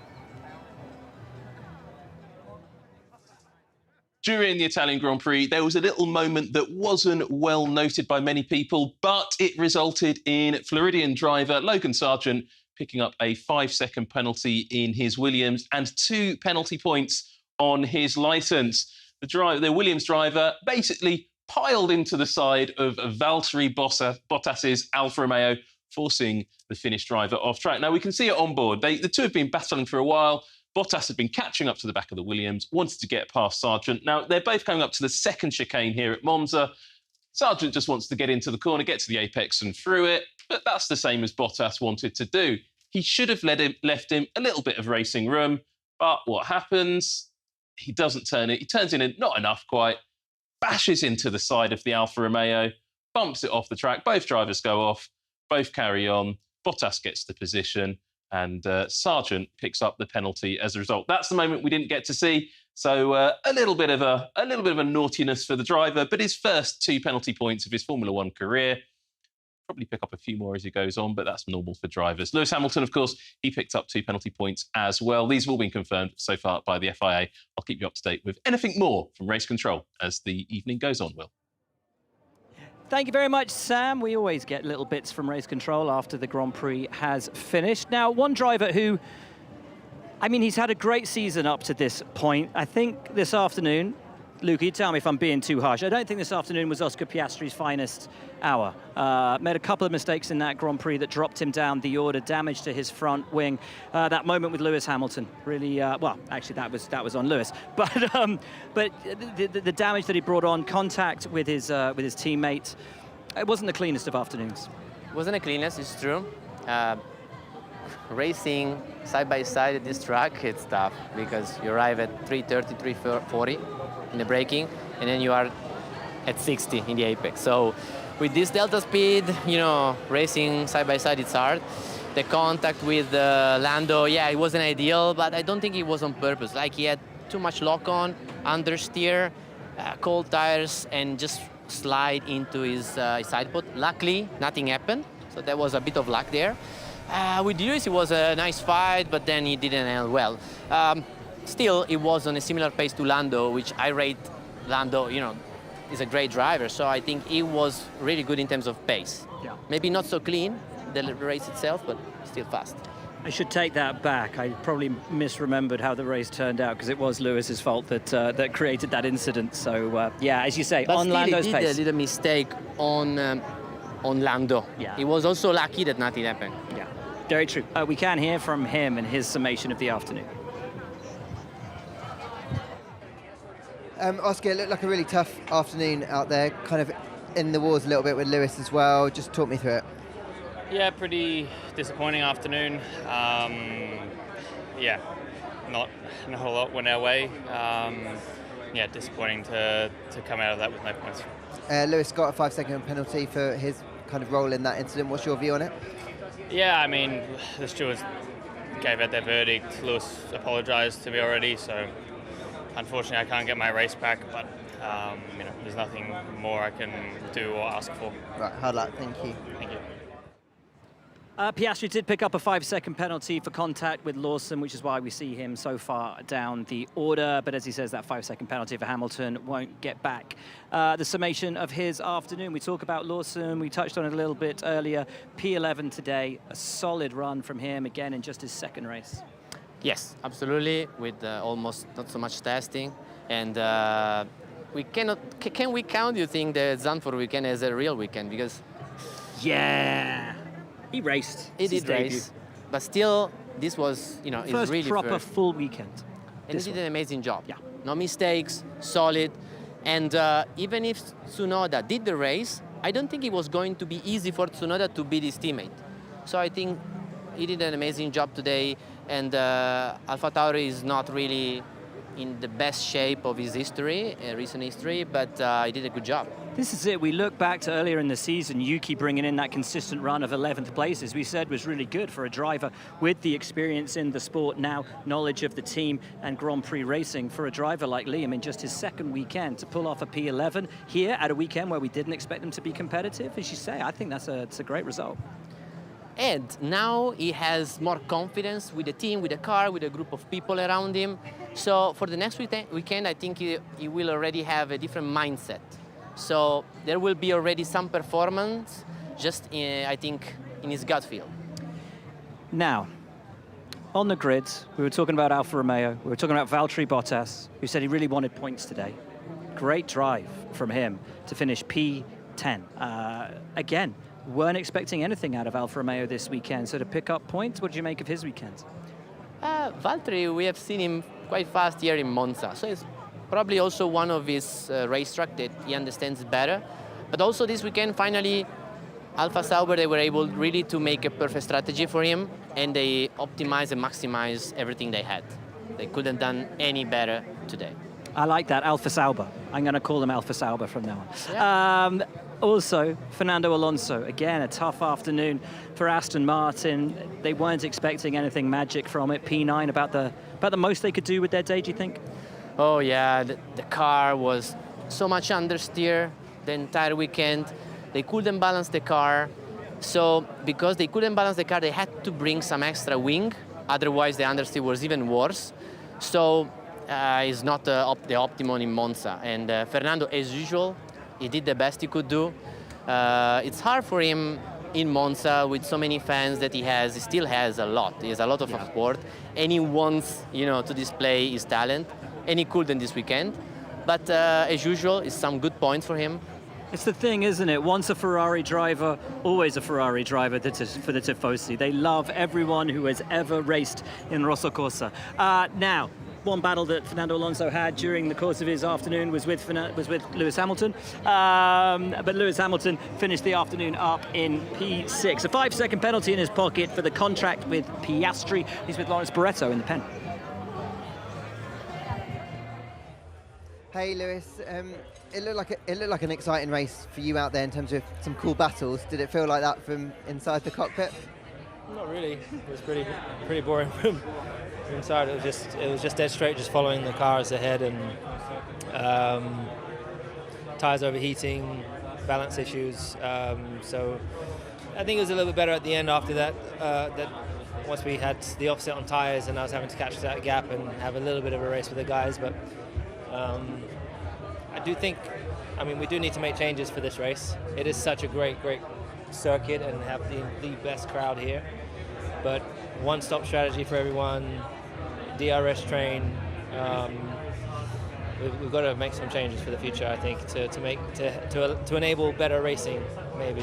[SPEAKER 10] During the Italian Grand Prix, there was a little moment that wasn't well noted by many people, but it resulted in Floridian driver Logan Sargent picking up a 5-second penalty in his Williams and 2 penalty points on his licence. The Williams driver basically piled into the side of Valtteri Bottas's Alfa Romeo, forcing the Finnish driver off track. Now, we can see it on board. The two have been battling for a while. Bottas had been catching up to the back of the Williams, wanted to get past Sargent. Now, they're both coming up to the second chicane here at Monza. Sargent just wants to get into the corner, get to the apex and through it, but that's the same as Bottas wanted to do. He should have left him a little bit of racing room, but what happens? He doesn't turn it. He turns in not enough quite, bashes into the side of the Alfa Romeo, bumps it off the track. Both drivers go off, both carry on. Bottas gets the position, and Sargent picks up the penalty as a result. That's the moment we didn't get to see. So a little bit of a naughtiness for the driver, but his first 2 penalty points of his Formula One career. Probably pick up a few more as he goes on, but that's normal for drivers. Lewis Hamilton, of course, he picked up 2 penalty points as well. These have all been confirmed so far by the FIA. I'll keep you up to date with anything more from race control as the evening goes on, Will.
[SPEAKER 1] Thank you very much, Sam. We always get little bits from race control after the Grand Prix has finished. Now, one driver who, I mean, he's had a great season up to this point. I think this afternoon, Luca, you tell me if I'm being too harsh. I don't think this afternoon was Oscar Piastri's finest hour. Made a couple of mistakes in that Grand Prix that dropped him down the order, damage to his front wing. That moment with Lewis Hamilton really, well, actually that was on Lewis. But the damage that he brought on, contact with his teammate, it wasn't the cleanest of afternoons.
[SPEAKER 2] It wasn't the cleanest, it's true. Racing side by side at this track, it's tough because you arrive at 330, 340 in the braking, and then you are at 60 in the apex. So with this delta speed, you know, racing side by side, it's hard. The contact with Lando, yeah, it wasn't ideal, but I don't think it was on purpose. Like, he had too much lock on, understeer, cold tires, and just slide into his side pod. Luckily, nothing happened, so there was a bit of luck there. With Lewis, it was a nice fight, but then he didn't handle well. Still, it was on a similar pace to Lando, which I rate Lando, you know, is a great driver. So I think he was really good in terms of pace.
[SPEAKER 1] Yeah.
[SPEAKER 2] Maybe not so clean, the race itself, but still fast.
[SPEAKER 1] I should take that back. I probably misremembered how the race turned out because it was Lewis's fault that created that incident. So yeah, as you say,
[SPEAKER 2] but
[SPEAKER 1] on
[SPEAKER 2] still
[SPEAKER 1] Lando's
[SPEAKER 2] he
[SPEAKER 1] pace.
[SPEAKER 2] did a little mistake on Lando.
[SPEAKER 1] Yeah.
[SPEAKER 2] He was also lucky that nothing happened.
[SPEAKER 1] Yeah, very true. We can hear from him and his summation of the afternoon.
[SPEAKER 7] Oscar, it looked like a really tough afternoon out there, kind of in the wars a little bit with Lewis as well. Just talk me through it.
[SPEAKER 11] Yeah, pretty disappointing afternoon. Yeah, not a whole lot went our way. Yeah, disappointing to come out of that with no points.
[SPEAKER 7] Lewis got a 5-second penalty for his kind of role in that incident. What's your view on it?
[SPEAKER 11] Yeah, I mean, the stewards gave out their verdict. Lewis apologised to me already, so unfortunately I can't get my race back, but you know, there's nothing more I can do or ask for.
[SPEAKER 7] Right, hard luck, thank you.
[SPEAKER 11] Thank you.
[SPEAKER 1] Piastri did pick up a 5-second penalty for contact with Lawson, which is why we see him so far down the order. But as he says, that 5-second penalty for Hamilton won't get back the summation of his afternoon. We talk about Lawson. We touched on it a little bit earlier. P11 today, a solid run from him, again, in just his second race.
[SPEAKER 2] Yes, absolutely, with almost not so much testing. And we cannot, can we count, you think, the Zandvoort weekend as a real weekend? Because
[SPEAKER 1] yeah, he raced.
[SPEAKER 2] He did race, but still, this was, you know,
[SPEAKER 1] first
[SPEAKER 2] really
[SPEAKER 1] proper full weekend.
[SPEAKER 2] And he did an amazing job.
[SPEAKER 1] Yeah.
[SPEAKER 2] No mistakes, solid. And even if Tsunoda did the race, I don't think it was going to be easy for Tsunoda to beat his teammate. So I think he did an amazing job today. And AlphaTauri is not really in the best shape of his history, recent history, but he did a good job.
[SPEAKER 1] This is it. We look back to earlier in the season, Yuki bringing in that consistent run of 11th place, as we said, was really good for a driver with the experience in the sport now, knowledge of the team and Grand Prix racing for a driver like Liam in just his second weekend to pull off a P11 here at a weekend where we didn't expect them to be competitive. As you say, I think it's a great result.
[SPEAKER 2] And now he has more confidence with the team, with the car, with a group of people around him. So for the next weekend, I think he will already have a different mindset. So there will be already some performance, just I think, in his gut feel.
[SPEAKER 1] Now, on the grids, we were talking about Alfa Romeo, we were talking about Valtteri Bottas, who said he really wanted points today. Great drive from him to finish P10. Again, weren't expecting anything out of Alfa Romeo this weekend, so to pick up points, what did you make of his weekend?
[SPEAKER 2] Valtteri, we have seen him quite fast here in Monza, so it's probably also one of his racetrack that he understands better. But also this weekend, finally, Alfa Sauber, they were able really to make a perfect strategy for him, and they optimized and maximized everything they had. They couldn't have done any better today.
[SPEAKER 1] I like that, Alfa Sauber. I'm going to call him Alfa Sauber from now on.
[SPEAKER 2] Yeah.
[SPEAKER 1] Also, Fernando Alonso, again, a tough afternoon for Aston Martin. They weren't expecting anything magic from it. P9, about the most they could do with their day, do you think?
[SPEAKER 2] Oh yeah, the car was so much understeer the entire weekend. They couldn't balance the car. So because they couldn't balance the car, they had to bring some extra wing. Otherwise, the understeer was even worse. So it's not the optimum in Monza. And Fernando, as usual, he did the best he could do. It's hard for him in Monza with so many fans that he has. He still has a lot. He has a lot of support, and he wants, to display his talent. And he couldn't this weekend. But as usual, it's some good points for him.
[SPEAKER 1] It's the thing, isn't it? Once a Ferrari driver, always a Ferrari driver for the Tifosi. They love everyone who has ever raced in Rosso Corsa. Now, one battle that Fernando Alonso had during the course of his afternoon was with Lewis Hamilton. But Lewis Hamilton finished the afternoon up in P6. A 5-second penalty in his pocket for the contract with Piastri. He's with Lawrence Barretto in the pen.
[SPEAKER 7] Hey Lewis, it looked like an exciting race for you out there in terms of some cool battles. Did it feel like that from inside the cockpit?
[SPEAKER 12] Not really. It was pretty boring from inside. It was just dead straight, just following the cars ahead, and tires overheating, balance issues. So I think it was a little bit better at the end after that. That once we had the offset on tires, and I was having to catch that gap and have a little bit of a race with the guys, but. I do think, we do need to make changes for this race. It is such a great circuit and have the best crowd here. But one-stop strategy for everyone, DRS train. We've got to make some changes for the future, I think, to enable better racing, maybe.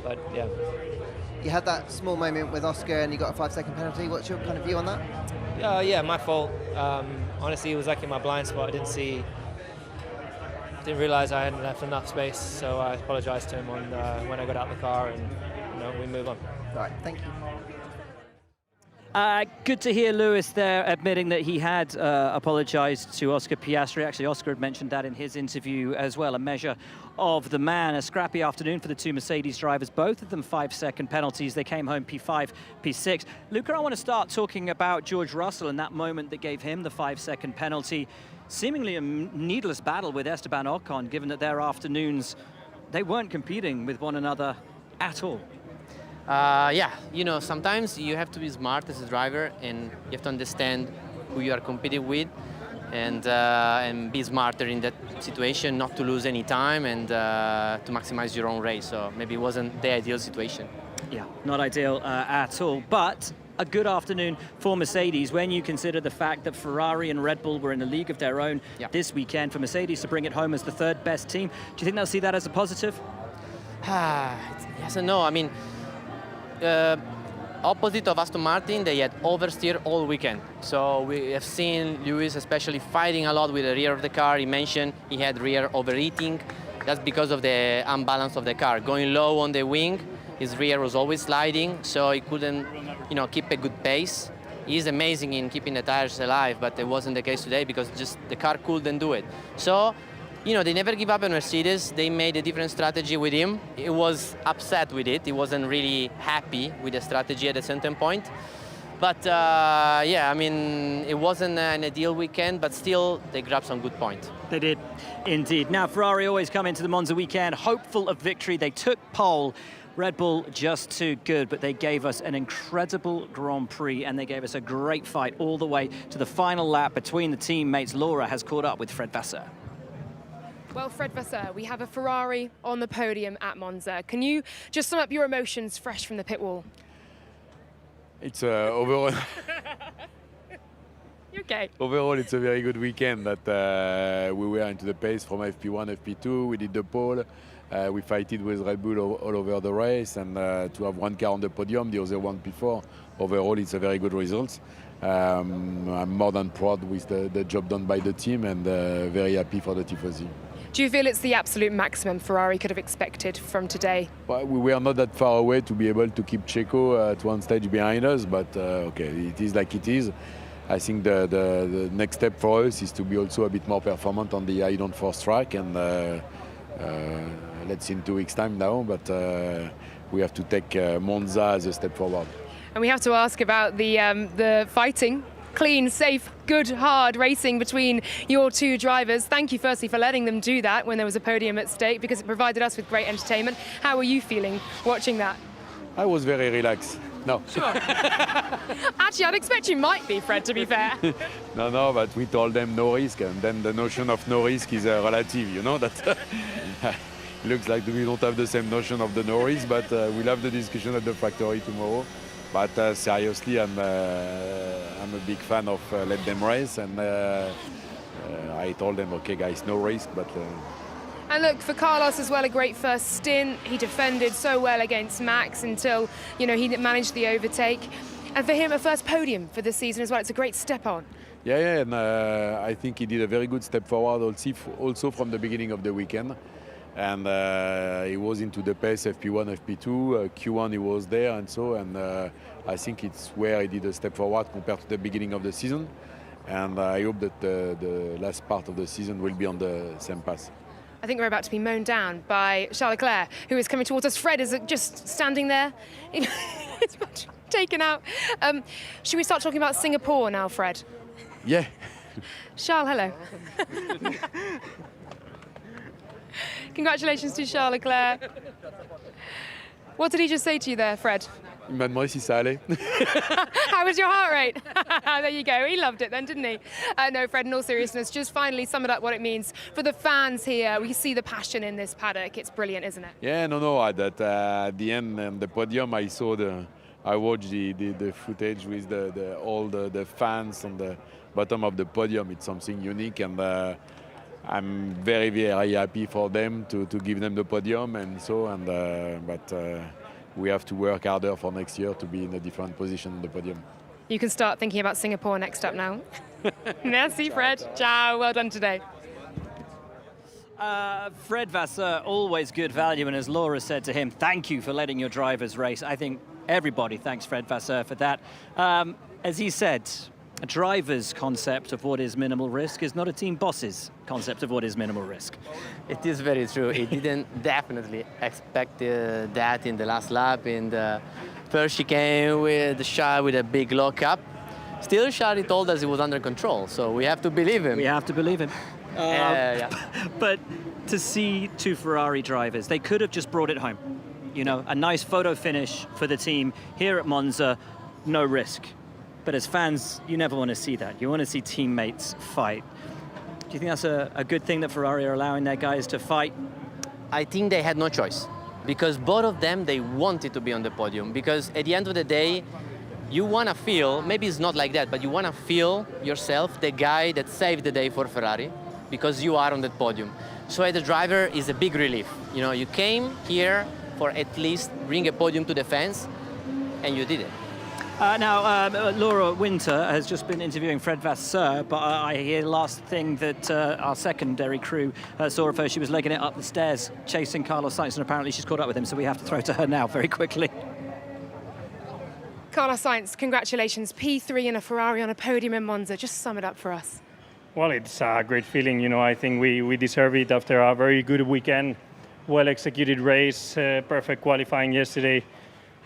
[SPEAKER 12] But yeah.
[SPEAKER 7] You had that small moment with Oscar and you got a 5-second penalty. What's your kind of view on that?
[SPEAKER 12] Yeah, my fault. Honestly, it was like in my blind spot. I didn't realize I hadn't left enough space, so I apologized to him when I got out of the car, and we move on.
[SPEAKER 7] All right, thank you.
[SPEAKER 1] Good to hear Lewis there admitting that he had apologized to Oscar Piastri. Actually, Oscar had mentioned that in his interview as well, a measure of the man. A scrappy afternoon for the two Mercedes drivers, both of them 5-second penalties. They came home P5, P6. Luca, I want to start talking about George Russell and that moment that gave him the 5-second penalty. Seemingly a needless battle with Esteban Ocon, given that their afternoons, they weren't competing with one another at all.
[SPEAKER 2] Sometimes you have to be smart as a driver, and you have to understand who you are competing with, and be smarter in that situation, not to lose any time, and to maximize your own race. So maybe it wasn't the ideal situation.
[SPEAKER 1] Yeah, not ideal at all, but a good afternoon for Mercedes when you consider the fact that Ferrari and Red Bull were in a league of their own this weekend. For Mercedes to bring it home as the third best team, do you think they'll see that as a positive?
[SPEAKER 2] Yes and no. Opposite of Aston Martin, they had oversteer all weekend. So we have seen Lewis especially fighting a lot with the rear of the car. He mentioned he had rear overheating. That's because of the unbalance of the car. Going low on the wing, his rear was always sliding, so he couldn't, keep a good pace. He's amazing in keeping the tires alive, but it wasn't the case today because just the car couldn't do it. So, they never give up on Mercedes. They made a different strategy with him. He was upset with it. He wasn't really happy with the strategy at a certain point. But it wasn't an ideal weekend, but still they grabbed some good points.
[SPEAKER 1] They did, indeed. Now, Ferrari always come into the Monza weekend hopeful of victory. They took pole. Red Bull just too good, but they gave us an incredible Grand Prix, and they gave us a great fight all the way to the final lap between the teammates. Laura has caught up with Fred Vasseur.
[SPEAKER 3] Well, Fred Vasseur, we have a Ferrari on the podium at Monza. Can you just sum up your emotions fresh from the pit wall?
[SPEAKER 13] It's overall.
[SPEAKER 3] You okay?
[SPEAKER 13] Overall, it's a very good weekend that we were into the pace from FP1, FP2. We did the pole. We fighted with Red Bull all over the race, and to have one car on the podium, the other one before. Overall, it's a very good result. I'm more than proud with the job done by the team, and very happy for the Tifosi.
[SPEAKER 3] Do you feel it's the absolute maximum Ferrari could have expected from today?
[SPEAKER 13] Well, we were not that far away to be able to keep Checo at one stage behind us, but okay, it is like it is. I think the next step for us is to be also a bit more performant on the high downforce track, and let's see in 2 weeks' time now, but we have to take Monza as a step forward.
[SPEAKER 3] And we have to ask about the fighting, clean, safe, good, hard racing between your two drivers. Thank you firstly for letting them do that when there was a podium at stake, because it provided us with great entertainment. How were you feeling watching that?
[SPEAKER 13] I was very relaxed. No.
[SPEAKER 3] Sure. Actually, I'd expect you might be, Fred, to be fair.
[SPEAKER 13] No, but we told them no risk, and then the notion of no risk is relative, you know, that it looks like we don't have the same notion of the no risk, but we'll have the discussion at the factory tomorrow. But seriously, I'm a big fan of let them race, and I told them, okay, guys, no risk, but.
[SPEAKER 3] And look, for Carlos as well, a great first stint. He defended so well against Max until, you know, he managed the overtake. And for him, a first podium for this season as well. It's a great step on.
[SPEAKER 13] Yeah, and I think he did a very good step forward also from the beginning of the weekend. And he was into the pace FP1, FP2, Q1 he was there, and I think it's where he did a step forward compared to the beginning of the season. And I hope that the last part of the season will be on the same path.
[SPEAKER 3] I think we're about to be mown down by Charles Leclerc, who is coming towards us. Fred is just standing there. It's much taken out. Should we start talking about Singapore now, Fred?
[SPEAKER 13] Yeah.
[SPEAKER 3] Charles, hello. Congratulations to Charles Leclerc. What did he just say to you there, Fred?
[SPEAKER 13] Il m'a demandé si ça allait.
[SPEAKER 3] How was your heart rate? There you go. He loved it then, didn't he? No, Fred, in all seriousness, just finally sum it up what it means for the fans here. We see the passion in this paddock. It's brilliant, isn't it?
[SPEAKER 13] Yeah, no. At the end, on the podium, I watched the footage with all the fans on the bottom of the podium. It's something unique, and I'm very, very happy for them to give them the podium, but we have to work harder for next year to be in a different position on the podium.
[SPEAKER 3] You can start thinking about Singapore next up now. Merci, Fred. Ciao. Well done today.
[SPEAKER 1] Fred Vasseur, always good value, and as Laura said to him, thank you for letting your drivers race. I think everybody thanks Fred Vasseur for that. As he said, a driver's concept of what is minimal risk is not a team boss's concept of what is minimal risk.
[SPEAKER 2] It is very true. He didn't definitely expect that in the last lap. In the first chicane with Charles with a big lockup. Still, Charles told us it was under control, so we have to believe him.
[SPEAKER 1] We have to believe him.
[SPEAKER 2] Yeah.
[SPEAKER 1] But to see two Ferrari drivers, they could have just brought it home. You know, a nice photo finish for the team here at Monza, no risk. But as fans, you never want to see that. You want to see teammates fight. Do you think that's a good thing that Ferrari are allowing their guys to fight?
[SPEAKER 2] I think they had no choice, because both of them, they wanted to be on the podium, because at the end of the day, you want to feel, maybe it's not like that, but you want to feel yourself the guy that saved the day for Ferrari, because you are on that podium. So as a driver, it's a big relief. You know, you came here for at least bring a podium to the fans, and you did it.
[SPEAKER 1] Now, Laura Winter has just been interviewing Fred Vasseur, but I hear last thing that our secondary crew saw of her, she was legging it up the stairs, chasing Carlos Sainz, and apparently she's caught up with him, so we have to throw to her now very quickly.
[SPEAKER 3] Carlos Sainz, congratulations. P3 in a Ferrari on a podium in Monza. Just sum it up for us.
[SPEAKER 4] Well, it's a great feeling. You know, I think we deserve it after a very good weekend, well-executed race, perfect qualifying yesterday.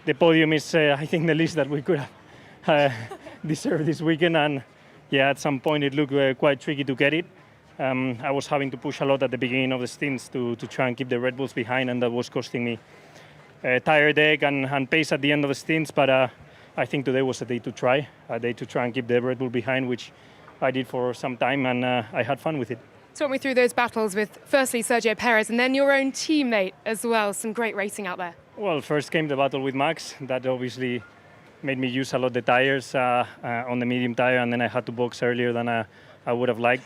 [SPEAKER 4] The podium is, I think, the least that we could have deserved this weekend. And yeah, at some point it looked quite tricky to get it. I was having to push a lot at the beginning of the stints to try and keep the Red Bulls behind, and that was costing me tire deck and pace at the end of the stints. But I think today was a day to try and keep the Red Bull behind, which I did for some time, and I had fun with it.
[SPEAKER 3] Talk me through those battles with, firstly, Sergio Perez, and then your own teammate as well. Some great racing out there.
[SPEAKER 4] Well, first came the battle with Max. That obviously made me use a lot of the tires on the medium tire, and then I had to box earlier than I would have liked.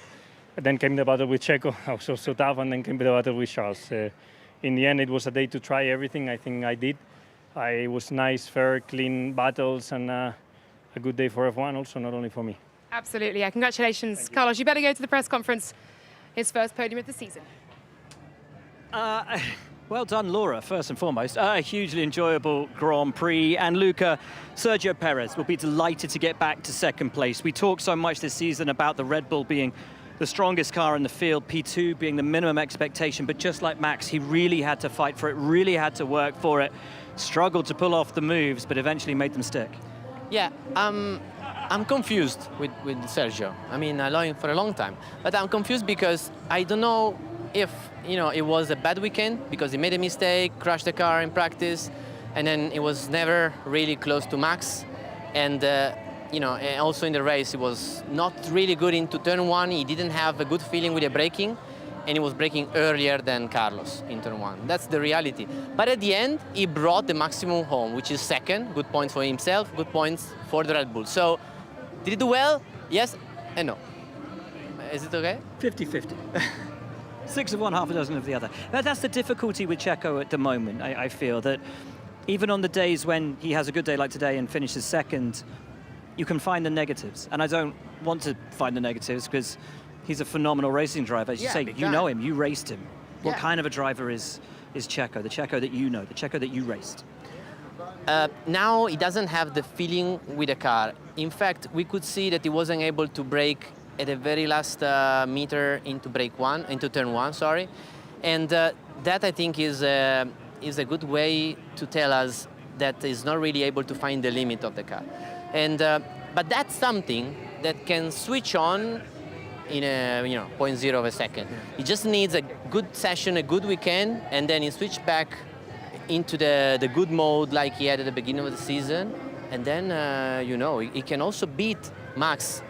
[SPEAKER 4] Then came the battle with Checo. I was so tough, and then came the battle with Charles. In the end, it was a day to try everything. I think I did. It was nice, fair, clean battles, and a good day for F1 also, not only for me.
[SPEAKER 3] Absolutely, yeah. Congratulations, Carlos. You better go to the press conference. His first podium of the season.
[SPEAKER 1] Well done, Laura, first and foremost. A hugely enjoyable Grand Prix. And Luca, Sergio Perez will be delighted to get back to second place. We talked so much this season about the Red Bull being the strongest car in the field, P2 being the minimum expectation, but just like Max, he really had to fight for it, really had to work for it, struggled to pull off the moves, but eventually made them stick.
[SPEAKER 2] Yeah, I'm confused with Sergio. I mean, I know him for a long time, but I'm confused because I don't know if, it was a bad weekend because he made a mistake, crashed the car in practice, and then it was never really close to Max. And, and also in the race, he was not really good into turn one. He didn't have a good feeling with the braking, and he was braking earlier than Carlos in turn one. That's the reality. But at the end, he brought the maximum home, which is second. Good points for himself, good points for the Red Bull. So, did he do well? Yes and no. Is it okay?
[SPEAKER 1] 50-50. 6 of one, half a dozen of the other. That's the difficulty with Checo at the moment. I feel that even on the days when he has a good day like today and finishes second, you can find the negatives. And I don't want to find the negatives because he's a phenomenal racing driver. As you say, you know him, you raced him. What kind of a driver is Checo? The Checo that you know, the Checo that you raced?
[SPEAKER 2] Now he doesn't have the feeling with the car. In fact, we could see that he wasn't able to brake at the very last meter into turn one, sorry. And that I think is a good way to tell us that he's not really able to find the limit of the car. And but that's something that can switch on in a 0.0 of a second. He just needs a good session, a good weekend, and then he switched back into the good mode like he had at the beginning of the season. And then, he can also beat Max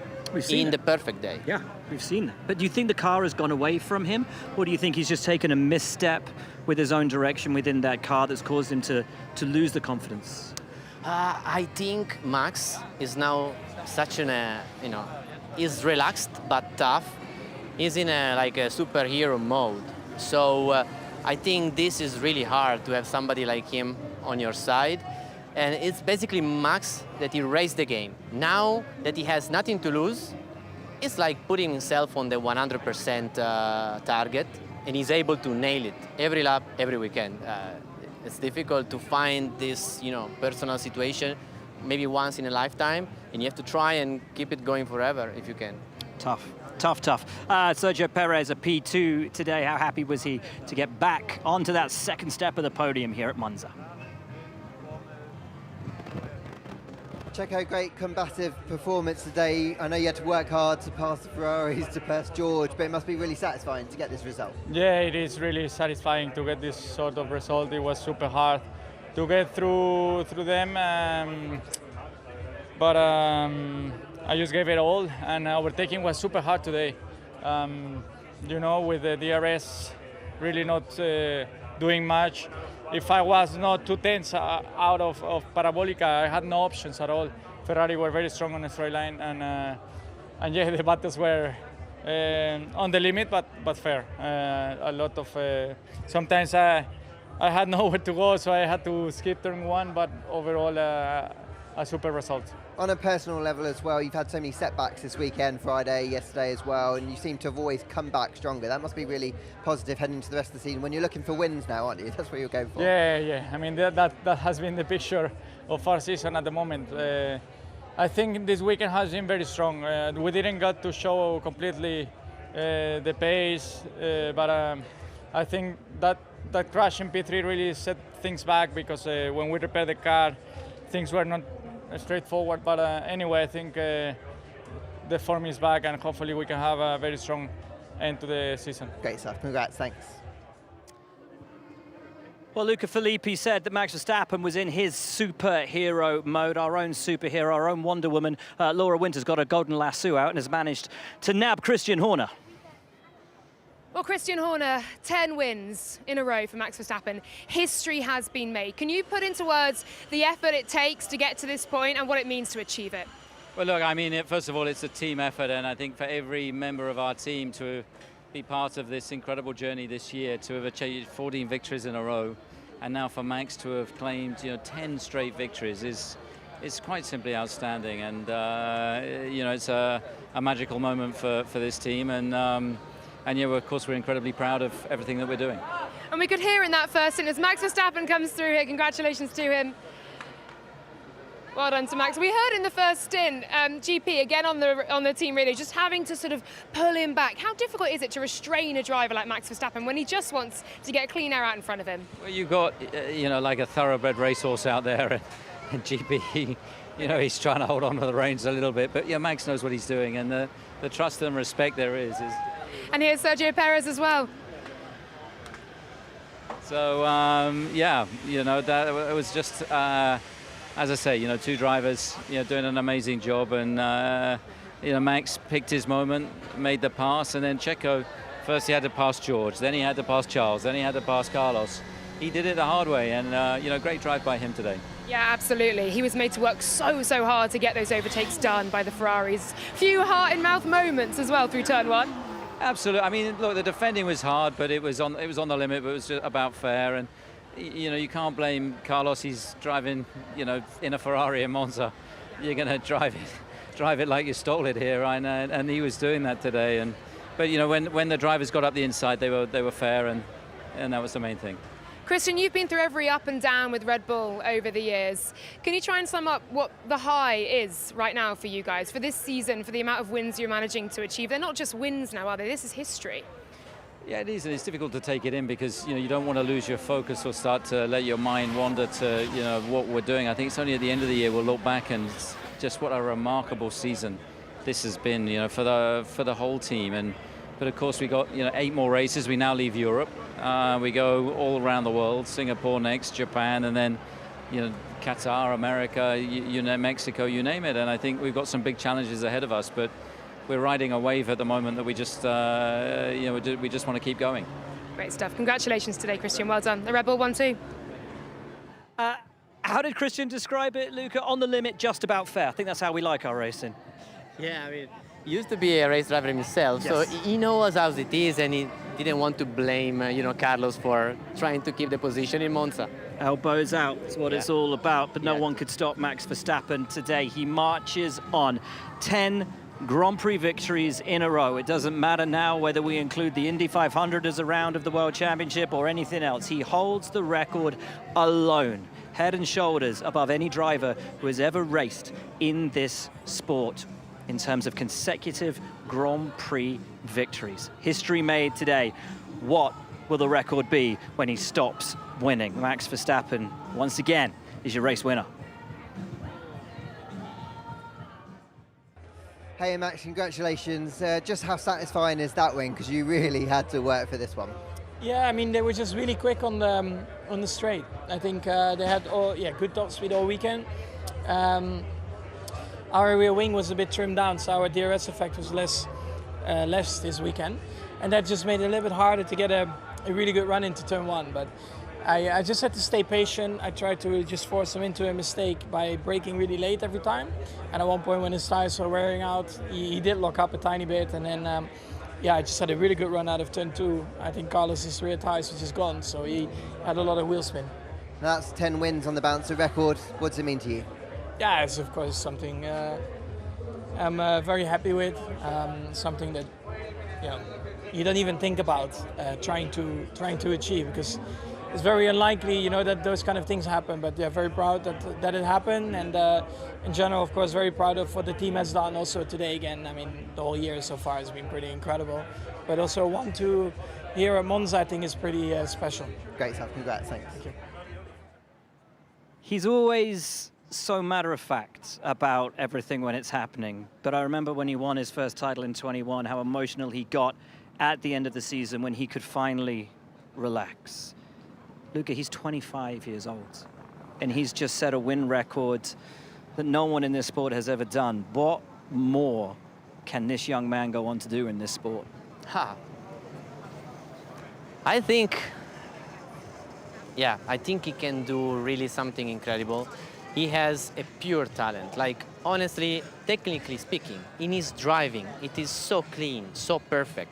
[SPEAKER 2] in the perfect day.
[SPEAKER 1] Yeah, we've seen that. But do you think the car has gone away from him? Or do you think he's just taken a misstep with his own direction within that car that's caused him to lose the confidence?
[SPEAKER 2] I think Max is now such he's relaxed but tough. He's in a superhero mode. So I think this is really hard to have somebody like him on your side. And it's basically Max that he raised the game. Now that he has nothing to lose, it's like putting himself on the 100% target, and he's able to nail it every lap, every weekend. It's difficult to find this, personal situation maybe once in a lifetime, and you have to try and keep it going forever if you can.
[SPEAKER 1] Tough. Sergio Perez, a P2 today. How happy was he to get back onto that second step of the podium here at Monza?
[SPEAKER 7] Checo, great combative performance today. I know you had to work hard to pass the Ferraris, to pass George, but it must be really satisfying to get this result.
[SPEAKER 14] Yeah, it is really satisfying to get this sort of result. It was super hard to get through them, but I just gave it all, and overtaking was super hard today. With the DRS really not doing much. If I was not 2/10 out of Parabolica, I had no options at all. Ferrari were very strong on the straight line, and the battles were on the limit, but fair. A lot of sometimes I had nowhere to go, so I had to skip turn one. But overall, a super result.
[SPEAKER 7] On a personal level as well, you've had so many setbacks this weekend, Friday, yesterday as well, and you seem to have always come back stronger. That must be really positive heading into the rest of the season when you're looking for wins now, aren't you? That's what you're going for.
[SPEAKER 14] Yeah. I mean, that has been the picture of our season at the moment. I think this weekend has been very strong. We didn't get to show completely the pace, but I think that crash in P3 really set things back because when we repaired the car, things were not straightforward, but anyway, I think the form is back, and hopefully we can have a very strong end to the season.
[SPEAKER 7] Great stuff. Congrats. Thanks.
[SPEAKER 1] Well, Luca Filippi said that Max Verstappen was in his superhero mode, our own superhero, our own Wonder Woman. Laura Winter's got a golden lasso out and has managed to nab Christian Horner.
[SPEAKER 3] Well, Christian Horner, 10 wins in a row for Max Verstappen. History has been made. Can you put into words the effort it takes to get to this point and what it means to achieve it?
[SPEAKER 15] Well, look, I mean, first of all, it's a team effort, and I think for every member of our team to be part of this incredible journey this year, to have achieved 14 victories in a row, and now for Max to have claimed 10 straight victories is quite simply outstanding. And it's a magical moment for this team, and yeah, of course, we're incredibly proud of everything that we're doing.
[SPEAKER 3] And we could hear in that first stint as Max Verstappen comes through here. Congratulations to him. Well done to Max. We heard in the first stint, GP again on the team radio, just having to sort of pull him back. How difficult is it to restrain a driver like Max Verstappen when he just wants to get clean air out in front of him?
[SPEAKER 15] Well, you've got like a thoroughbred racehorse out there, and GP, he's trying to hold on to the reins a little bit, but yeah, Max knows what he's doing, and the trust and respect there is.
[SPEAKER 3] And here's Sergio Perez as well.
[SPEAKER 15] So yeah, that it was just. As I say, two drivers, doing an amazing job, and Max picked his moment, made the pass, and then Checo, first he had to pass George, then he had to pass Charles, then he had to pass Carlos. He did it the hard way, and great drive by him today.
[SPEAKER 3] Yeah, absolutely. He was made to work so hard to get those overtakes done by the Ferraris. Few heart-in-mouth moments as well through turn one.
[SPEAKER 15] Absolutely. I mean, look, the defending was hard, but it was on the limit, but it was just about fair. And you can't blame Carlos. He's driving, in a Ferrari in Monza. You're going to drive it like you stole it here, right? And he was doing that today. But when the drivers got up the inside, they were fair, and that was the main thing.
[SPEAKER 3] Christian, you've been through every up and down with Red Bull over the years. Can you try and sum up what the high is right now for you guys, for this season, for the amount of wins you're managing to achieve? They're not just wins now, are they? This is history.
[SPEAKER 15] Yeah, it is, and it's difficult to take it in because you don't want to lose your focus or start to let your mind wander to what we're doing. I think it's only at the end of the year we'll look back and just what a remarkable season this has been, for the whole team. But of course we got 8 more races. We now leave Europe. We go all around the world. Singapore next, Japan, and then Qatar, America, Mexico, you name it. And I think we've got some big challenges ahead of us, but we're riding a wave at the moment that we just we just want to keep going.
[SPEAKER 3] Great stuff. Congratulations today, Christian. Well done. The Red Bull 1-2.
[SPEAKER 1] How did Christian describe it, Luca? On the limit, just about fair. I think that's how we like our racing.
[SPEAKER 2] Yeah, I mean, he used to be a race driver himself,
[SPEAKER 1] yes.
[SPEAKER 2] So he knows how it is, and he didn't want to blame, Carlos for trying to keep the position in Monza.
[SPEAKER 1] Elbows out is what it's all about, but no one could stop Max Verstappen today. He marches on. 10 Grand Prix victories in a row. It doesn't matter now whether we include the Indy 500 as a round of the World Championship or anything else. He holds the record alone, head and shoulders above any driver who has ever raced in this sport in terms of consecutive Grand Prix victories. History made today. What will the record be when he stops winning? Max Verstappen, once again, is your race winner.
[SPEAKER 7] Hey Max, congratulations. Just how satisfying is that win? Because you really had to work for this one.
[SPEAKER 16] Yeah, I mean, they were just really quick on the straight. I think they had good top speed all weekend. Our rear wing was a bit trimmed down, so our DRS effect was less this weekend, and that just made it a little bit harder to get a really good run into turn one. But I just had to stay patient. I tried to just force him into a mistake by braking really late every time. And at one point when his tires were wearing out, he did lock up a tiny bit. And then, I just had a really good run out of turn two. I think Carlos's rear tires were just gone, so he had a lot of wheel spin.
[SPEAKER 7] That's 10 wins on the bouncer record. What does it mean to you?
[SPEAKER 16] Yeah, it's of course something I'm very happy with. Something that you don't even think about trying to achieve, because it's very unlikely, that those kind of things happen. But they're very proud that it happened, and in general, of course, very proud of what the team has done. Also today, again, I mean, the whole year so far has been pretty incredible. But also 1-2 here at Monza, I think, is pretty special.
[SPEAKER 7] Great stuff. Congrats. Thanks.
[SPEAKER 16] Thank you.
[SPEAKER 1] He's always so matter-of-fact about everything when it's happening. But I remember when he won his first title in 21, how emotional he got at the end of the season when he could finally relax. Luca, he's 25 years old, and he's just set a win record that no one in this sport has ever done. What more can this young man go on to do in this sport?
[SPEAKER 2] I think he can do really something incredible. He has a pure talent. Like, honestly, technically speaking, in his driving, it is so clean, so perfect.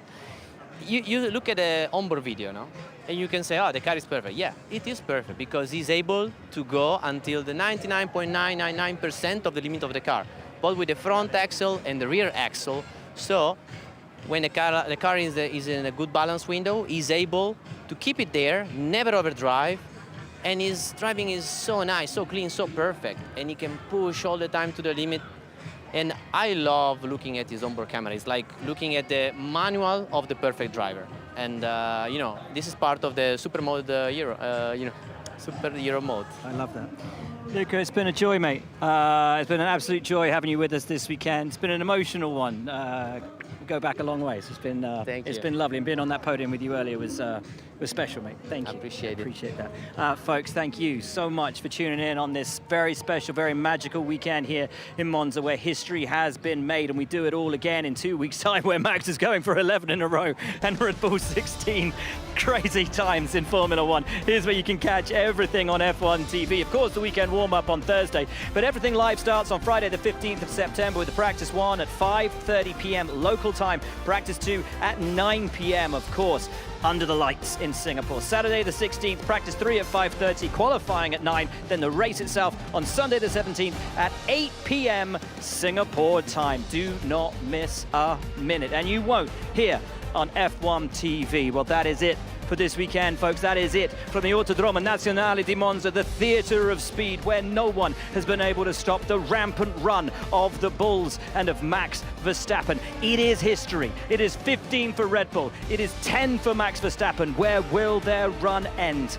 [SPEAKER 2] You look at the onboard video, no? And you can say, oh, the car is perfect. Yeah, it is perfect because he's able to go until the 99.999% of the limit of the car, both with the front axle and the rear axle. So when the car is in a good balance window, he's able to keep it there, never overdrive, and his driving is so nice, so clean, so perfect, and he can push all the time to the limit. And I love looking at his onboard camera. It's like looking at the manual of the perfect driver. And you know, this is part of the super mode super Euro mode.
[SPEAKER 1] I love that. Luca, it's been a joy, mate. It's been an absolute joy having you with us this weekend. It's been an emotional one. We go back a long way. So it's been lovely. And being on that podium with you earlier was special, mate. Thank you.
[SPEAKER 2] Appreciate
[SPEAKER 1] that. Folks, thank you so much for tuning in on this very special, very magical weekend here in Monza, where history has been made, and we do it all again in 2 weeks' time, where Max is going for 11 in a row and Red Bull 16. Crazy times in Formula One. Here's where you can catch everything on F1 TV. Of course, the weekend warm-up on Thursday, but everything live starts on Friday the 15th of September with the Practice 1 at 5:30 p.m. local time, Practice 2 at 9 p.m. of course, under the lights in Singapore. Saturday the 16th, Practice 3 at 5:30, qualifying at 9, then the race itself on Sunday the 17th at 8 p.m. Singapore time. Do not miss a minute, and you won't here on F1 TV. Well, that is it for this weekend, folks. That is it from the Autodromo Nazionale di Monza, the theatre of speed, where no one has been able to stop the rampant run of the Bulls and of Max Verstappen. It is history. It is 15 for Red Bull. It is 10 for Max Verstappen. Where will their run end?